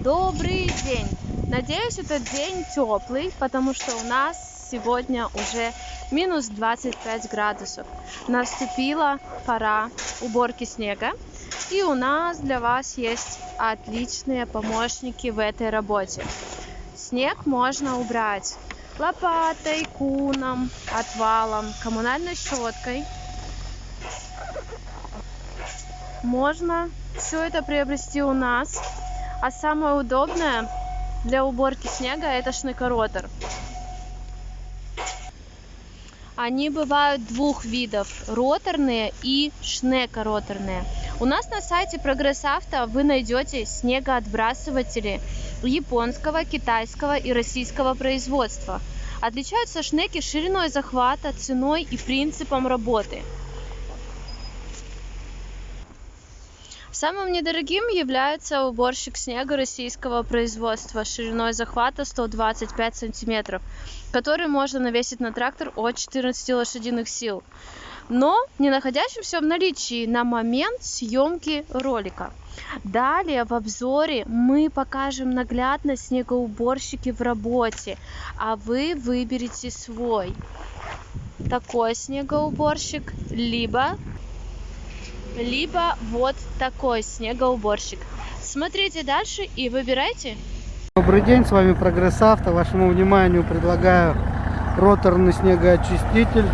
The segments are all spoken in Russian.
Добрый день! Надеюсь, этот день теплый, потому что у нас сегодня уже минус 25 градусов. Наступила пора уборки снега, и у нас для вас есть отличные помощники в этой работе. Снег можно убрать лопатой, куном, отвалом, коммунальной щеткой. Можно все это приобрести у нас. А самое удобное для уборки снега — это шнекоротор. Они бывают двух видов: роторные и шнекороторные. У нас на сайте Прогресс Авто вы найдете снегоотбрасыватели японского, китайского и российского производства. Отличаются шнеки шириной захвата, ценой и принципом работы. Самым недорогим является уборщик снега российского производства шириной захвата 125 см, который можно навесить на трактор от 14 лошадиных сил, но не находящимся в наличии на момент съемки ролика. Далее в обзоре мы покажем наглядно снегоуборщики в работе, а вы выберете свой. Такой снегоуборщик, либо вот такой снегоуборщик. Смотрите дальше и выбирайте. Добрый день, с вами Прогресс Авто. Вашему вниманию предлагаю роторный снегоочиститель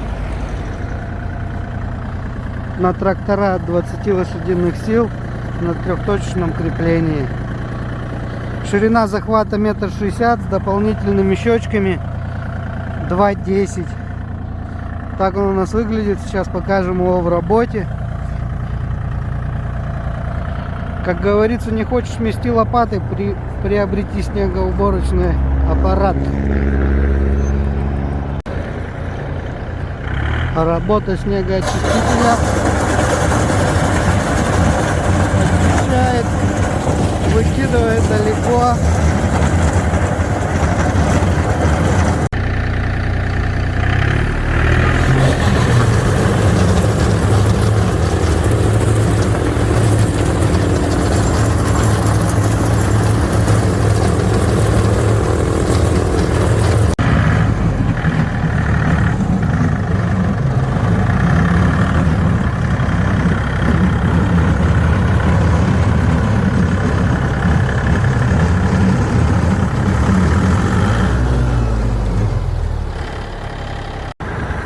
на трактора от 20 лошадиных сил на трехточечном креплении. Ширина захвата 1,60 м с дополнительными щечками 2,10 м. Так он у нас выглядит. Сейчас покажем его в работе. Как говорится, не хочешь мести лопатой, приобрети снегоуборочный аппарат. Работа снегоочистителя очищает, выкидывает далеко.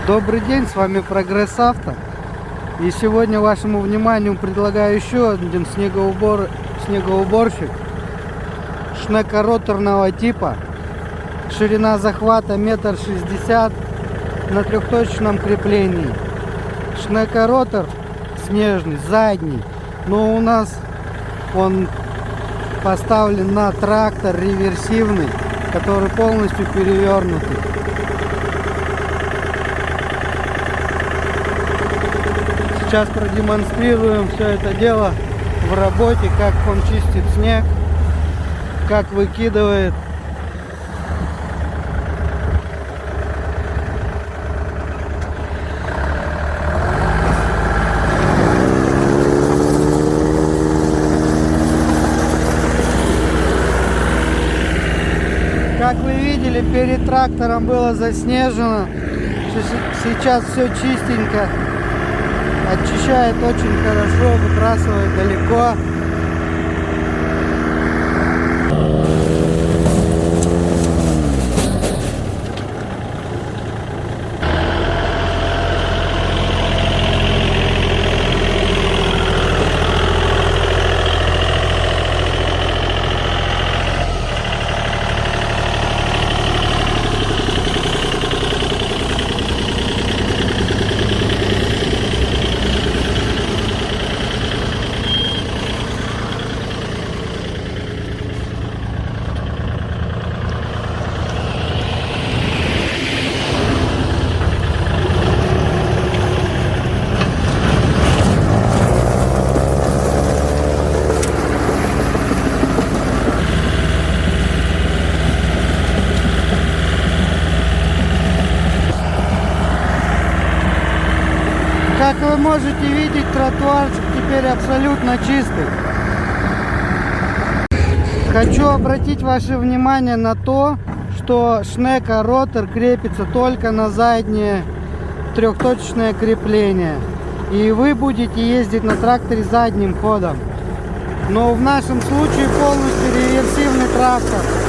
Добрый день, с вами Прогресс Авто. И сегодня вашему вниманию предлагаю еще один снегоуборщик шнекороторного типа. Ширина захвата 1,60 м на трехточечном креплении. Шнекоротор снежный, задний, но у нас он поставлен на трактор реверсивный, который полностью перевернутый. Сейчас продемонстрируем все это дело в работе, как он чистит снег, как выкидывает. Как вы видели, перед трактором было заснежено. Сейчас все чистенько. Очищает очень хорошо, выбрасывает далеко. Как вы можете видеть, тротуарчик теперь абсолютно чистый. Хочу обратить ваше внимание на то, что Шнека ротор крепится только на заднее трехточечное крепление. И вы будете ездить на тракторе задним ходом. Но в нашем случае полностью реверсивный трактор.